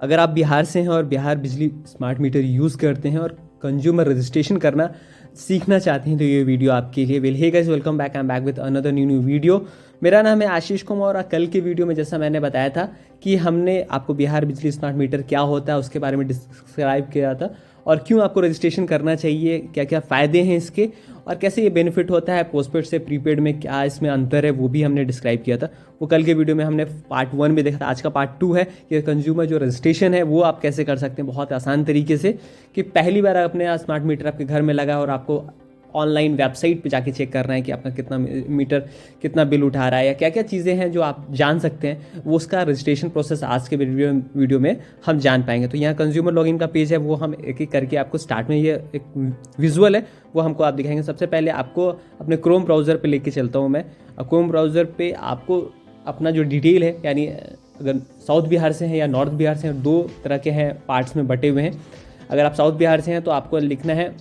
अगर आप बिहार से हैं और बिहार बिजली स्मार्ट मीटर यूज़ करते हैं और कंज्यूमर रजिस्ट्रेशन करना सीखना चाहते हैं तो ये वीडियो आपके लिए। Hey guys, welcome back. I am back with another new video. मेरा नाम है आशीष कुमार और कल के वीडियो में जैसा मैंने बताया था कि हमने आपको बिहार बिजली स्मार्ट मीटर क्या होता है उसके बारे में डिस्क्राइब किया था और क्यों आपको रजिस्ट्रेशन करना चाहिए, क्या क्या फ़ायदे हैं इसके और कैसे ये बेनिफिट होता है पोस्टपेड से प्रीपेड में, क्या इसमें अंतर है वो भी हमने डिस्क्राइब किया था। वो कल के वीडियो में हमने पार्ट 1 में देखा था। आज का पार्ट 2 है कि कंज्यूमर जो रजिस्ट्रेशन है वो आप कैसे कर सकते हैं बहुत आसान तरीके से, कि पहली बार अपने स्मार्ट मीटर आपके घर में लगा और आपको ऑनलाइन वेबसाइट पे जाके चेक करना है कि आपका कितना मीटर कितना बिल उठा रहा है या क्या क्या चीज़ें हैं जो आप जान सकते हैं, वो उसका रजिस्ट्रेशन प्रोसेस आज के वीडियो में हम जान पाएंगे। तो यहाँ कंज्यूमर लॉगिन का पेज है, वो हम एक एक करके आपको स्टार्ट में ये एक विजुअल है वो हमको आप दिखाएंगे। सबसे पहले आपको अपने क्रोम ब्राउज़र पे लेके चलता हूँ मैं। क्रोम ब्राउज़र पे आपको अपना जो डिटेल है, यानी अगर साउथ बिहार से हैं या नॉर्थ बिहार से हैं, 2 तरह के हैं पार्ट्स में बटे हुए हैं। अगर आप साउथ बिहार से हैं तो आपको लिखना है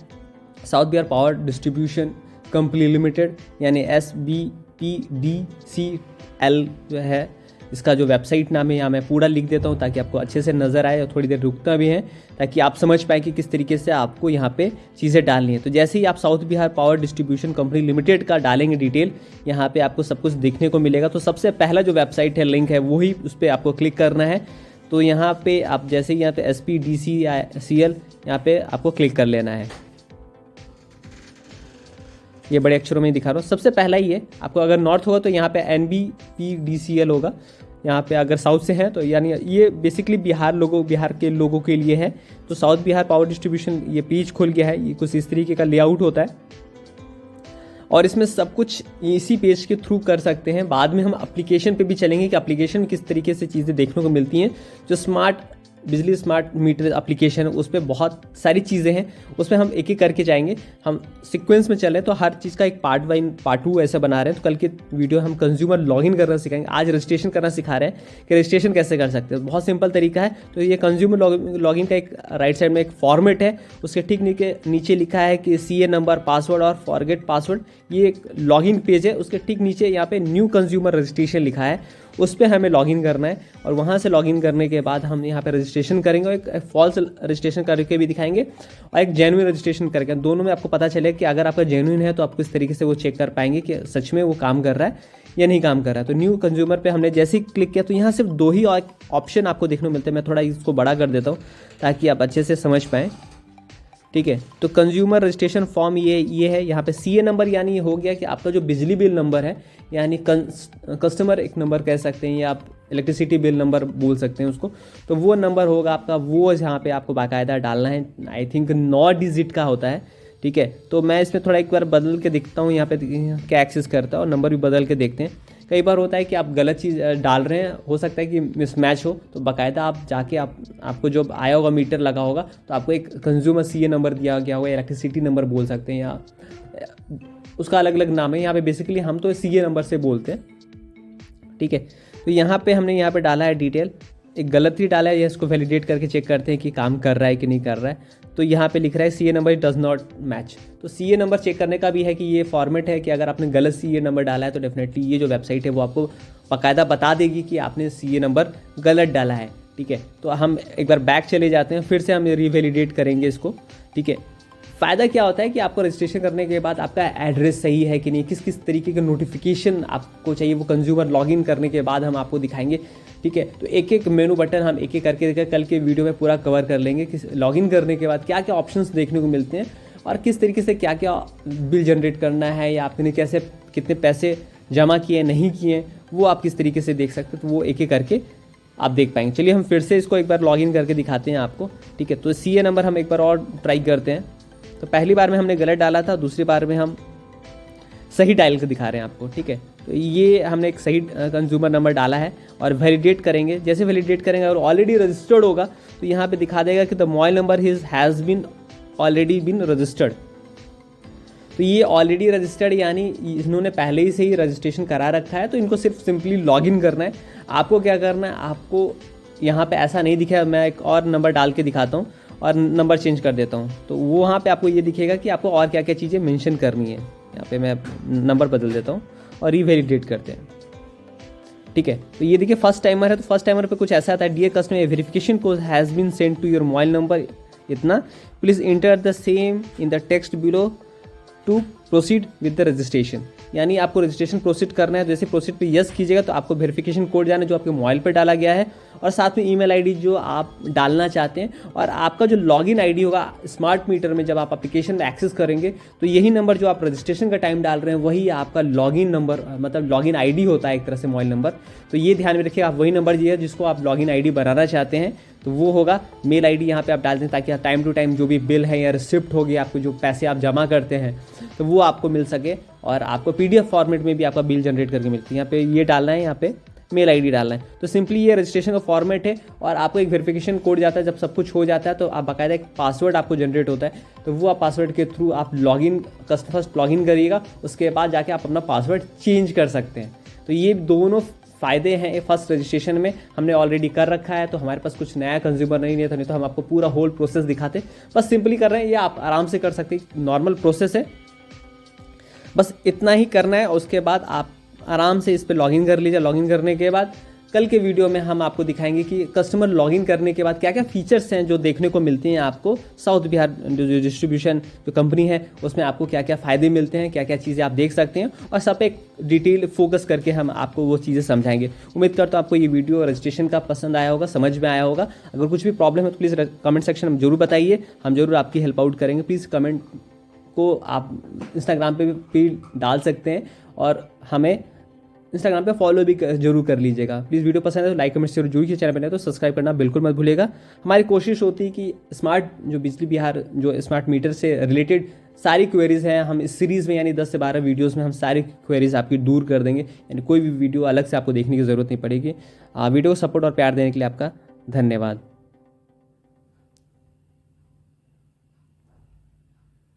south Bihar power distribution company limited, यानी SBPDCL जो है इसका जो वेबसाइट नाम है, यहाँ मैं पूरा लिख देता हूँ ताकि आपको अच्छे से नज़र आए और थोड़ी देर रुकता भी है ताकि आप समझ पाएँ कि किस तरीके से आपको यहाँ पे चीज़ें डालनी है। तो जैसे ही आप south Bihar power distribution company limited का डालेंगे डिटेल, यहाँ पे आपको सब कुछ देखने को मिलेगा। तो सबसे पहला जो वेबसाइट है, लिंक है, वही उस पर आपको क्लिक करना है। तो यहाँ पे आप जैसे ही यहाँ पे SPDCL यहाँ पे आपको क्लिक कर लेना है। ये बड़े अक्षरों में दिखा रहा हूँ। सबसे पहला ही है आपको, अगर नॉर्थ होगा तो यहाँ पे NBPDCL होगा। यहाँ पे अगर साउथ से हैं तो यानी ये बेसिकली बिहार के लोगों के लिए है। तो साउथ बिहार पावर डिस्ट्रीब्यूशन ये पेज खुल गया है। ये कुछ इस तरीके का लेआउट होता है और इसमें सब कुछ इसी पेज के थ्रू कर सकते हैं। बाद में हम एप्लीकेशन पे भी चलेंगे कि एप्लीकेशन में किस तरीके से चीज़ें देखने को मिलती हैं। जो बिजली स्मार्ट मीटर एप्लीकेशन है उस पर बहुत सारी चीज़ें हैं, उसमें हम एक एक करके जाएंगे। हम सीक्वेंस में चल रहे हैं तो हर चीज़ का एक पार्ट 1 पार्ट 2 ऐसे बना रहे हैं। तो कल के वीडियो हम कंज्यूमर लॉगिन करना सिखाएंगे, आज रजिस्ट्रेशन करना सिखा रहे हैं कि रजिस्ट्रेशन कैसे कर सकते हैं। बहुत सिंपल तरीका है। तो ये कंज्यूमर लॉगिन का एक राइट साइड में एक फॉर्मेट है, उसके ठीक नीचे लिखा है कि CA नंबर, पासवर्ड और फॉरगेट पासवर्ड। ये एक लॉगिन पेज है, उसके ठीक नीचे यहाँ पे न्यू कंज्यूमर रजिस्ट्रेशन लिखा है, उस पर हमें लॉगिन करना है और वहाँ से लॉगिन करने के बाद हम यहाँ पे रजिस्ट्रेशन करेंगे और एक फॉल्स रजिस्ट्रेशन करके भी दिखाएंगे और एक जेन्युइन रजिस्ट्रेशन करके। दोनों में आपको पता चले कि अगर आपका जेन्युइन है तो आप किस तरीके से वो चेक कर पाएंगे कि सच में वो काम कर रहा है या नहीं काम कर रहा है। तो न्यू कंज्यूमर पे हमने जैसे ही क्लिक किया तो यहाँ सिर्फ 2 ही ऑप्शन आपको देखने को मिलते हैं। मैं थोड़ा इसको बड़ा कर देता हूँ ताकि आप अच्छे से समझ पाएँ, ठीक है। तो कंज्यूमर रजिस्ट्रेशन फॉर्म ये है। यहाँ पे CA नंबर यानी ये हो गया कि आपका जो बिजली बिल नंबर है, यानी कस्टमर एक नंबर कह सकते हैं या आप इलेक्ट्रिसिटी बिल नंबर बोल सकते हैं उसको। तो वो नंबर होगा आपका, वो यहाँ पे आपको बाकायदा डालना है। आई थिंक 9 डिजिट का होता है, ठीक है। तो मैं इसमें थोड़ा एक बार बदल के देखता हूँ यहाँ पे क्या एक्सेस करता है और नंबर भी बदल के देखते हैं। कई बार होता है कि आप गलत चीज़ डाल रहे हैं, हो सकता है कि मिसमैच हो, तो बाकायदा आप जाके आपको जो आया होगा मीटर लगा होगा तो आपको एक कंज्यूमर CA नंबर दिया गया होगा, इलेक्ट्रिसिटी नंबर बोल सकते हैं या उसका अलग अलग नाम है। यहाँ पे बेसिकली हम तो CA नंबर से बोलते हैं, ठीक है। तो यहाँ पे हमने यहाँ पे डाला है डिटेल, एक गलत ही डाला है, इसको वैलिडेट करके चेक करते हैं कि काम कर रहा है कि नहीं कर रहा है। तो यहाँ पे लिख रहा है CA number does not match. तो CA नंबर चेक करने का भी है कि ये फॉर्मेट है कि अगर आपने गलत CA नंबर डाला है तो डेफिनेटली ये जो वेबसाइट है वो आपको बाकायदा बता देगी कि आपने CA नंबर गलत डाला है, ठीक है। तो हम एक बार बैक चले जाते हैं, फिर से हम रिवैलिडेट करेंगे इसको, ठीक है। फ़ायदा क्या होता है कि आपको रजिस्ट्रेशन करने के बाद आपका एड्रेस सही है कि नहीं, किस किस तरीके के नोटिफिकेशन आपको चाहिए, वो कंज्यूमर लॉगिन करने के बाद हम आपको दिखाएंगे, ठीक है। तो एक एक मेनू बटन हम एक एक करके कल के वीडियो में पूरा कवर कर लेंगे कि लॉगिन करने के बाद क्या क्या ऑप्शंस देखने को मिलते हैं और किस तरीके से क्या क्या बिल जनरेट करना है या आपने कैसे कितने पैसे जमा किए नहीं किए, वो आप किस तरीके से देख सकते हो। तो वो एक एक करके आप देख पाएंगे। चलिए हम फिर से इसको एक बार लॉगिन करके दिखाते हैं आपको, ठीक है। तो CA नंबर हम एक बार और ट्राई करते हैं। तो पहली बार में हमने गलत डाला था, दूसरी बार में हम सही डायल कर दिखा रहे हैं आपको, ठीक है। तो ये हमने एक सही कंज्यूमर नंबर डाला है और वैलिडेट करेंगे। जैसे वैलिडेट करेंगे और ऑलरेडी रजिस्टर्ड होगा तो यहाँ पे दिखा देगा कि the mobile number has been already been registered. तो ये ऑलरेडी रजिस्टर्ड यानी इन्होंने पहले ही से ही रजिस्ट्रेशन करा रखा है, तो इनको सिर्फ सिंपली लॉगिन करना है। आपको क्या करना है, आपको यहाँ पे ऐसा नहीं दिखा, मैं एक और नंबर डाल के दिखाता हूँ और नंबर चेंज कर देता हूँ। तो वो वहाँ पे आपको ये दिखेगा कि आपको और क्या क्या चीज़ें मेंशन करनी है। यहाँ पे मैं नंबर बदल देता हूँ और रिवैलिडेट करते हैं। ठीक है। तो ये देखिए फर्स्ट टाइमर है, तो फर्स्ट टाइमर पे कुछ ऐसा आता है, dear customer verification code has been send to your mobile number इतना, please enter the same in the text below to proceed with the registration. यानी आपको रजिस्ट्रेशन प्रोसीड करना है, तो जैसे प्रोसीड पे यस कीजिएगा तो आपको वेरिफिकेशन कोड जाना है जो आपके मोबाइल पर डाला गया है, और साथ में ईमेल आईडी जो आप डालना चाहते हैं, और आपका जो लॉगिन आईडी होगा स्मार्ट मीटर में जब आप एप्लीकेशन में एक्सेस करेंगे तो यही नंबर जो आप रजिस्ट्रेशन का टाइम डाल रहे हैं वही आपका लॉगिन नंबर, मतलब लॉगिन आईडी होता है एक तरह से मोबाइल नंबर। तो ये ध्यान में रखिए, आप वही नंबर दिए जिसको आप लॉगिन आईडी बनाना चाहते हैं तो वो होगा। मेल आईडी यहाँ पे आप डाल दें ताकि टाइम टू टाइम जो भी बिल है या रिसिप्ट होगी, आपको जो पैसे आप जमा करते हैं तो वो आपको मिल सके, और आपको PDF फॉर्मेट में भी आपका बिल जनरेट करके मिलती है। यहाँ पे ये डालना है, यहाँ पे मेल आईडी डालना है। तो सिंपली ये रजिस्ट्रेशन का फॉर्मेट है, और आपको एक वेरिफिकेशन कोड जाता है। जब सब कुछ हो जाता है तो आप बाकायदा एक पासवर्ड आपको जनरेट होता है, तो वो आप पासवर्ड के थ्रू आप फर्स्ट लॉगिन करिएगा, उसके बाद जाके आप अपना पासवर्ड चेंज कर सकते हैं। तो ये दोनों फ़ायदे हैं। ये फर्स्ट रजिस्ट्रेशन में हमने ऑलरेडी कर रखा है, तो हमारे पास कुछ नया कंज्यूमर नहीं था, नहीं तो हम आपको पूरा होल प्रोसेस दिखाते। बस सिंपली कर रहे हैं, ये आप आराम से कर सकते हैं, नॉर्मल प्रोसेस है, बस इतना ही करना है। उसके बाद आप आराम से इस पर लॉगिन कर लीजिए। लॉगिन करने के बाद कल के वीडियो में हम आपको दिखाएंगे कि कस्टमर लॉगिन करने के बाद क्या क्या फीचर्स हैं जो देखने को मिलते हैं आपको। साउथ बिहार जो डिस्ट्रीब्यूशन जो कंपनी है उसमें आपको क्या क्या फ़ायदे मिलते हैं, क्या क्या चीज़ें आप देख सकते हैं, और सब पे एक डिटेल फोकस करके हम आपको वो चीज़ें समझाएंगे। उम्मीद करता हूँ आपको ये वीडियो रजिस्ट्रेशन का पसंद आया होगा, समझ में आया होगा। अगर कुछ भी प्रॉब्लम है तो प्लीज़ कमेंट सेक्शन में जरूर बताइए, हम जरूर आपकी हेल्प आउट करेंगे। प्लीज़ कमेंट को आप इंस्टाग्राम पे भी डाल सकते हैं, और हमें इंस्टाग्राम पे फॉलो भी जरूर कर लीजिएगा। प्लीज़ वीडियो पसंद है तो लाइक कमेंट जरूर कीजिए, चैनल पर नहीं तो सब्सक्राइब करना बिल्कुल मत भूलिएगा। हमारी कोशिश होती है कि स्मार्ट जो बिजली बिहार जो स्मार्ट मीटर से रिलेटेड सारी क्वेरीज़ हैं, हम इस सीरीज़ में यानी 10 से 12 वीडियोस में हम सारी क्वेरीज़ आपकी दूर कर देंगे, यानी कोई भी वीडियो अलग से आपको देखने की ज़रूरत नहीं पड़ेगी। वीडियो को सपोर्ट और प्यार देने के लिए आपका धन्यवाद।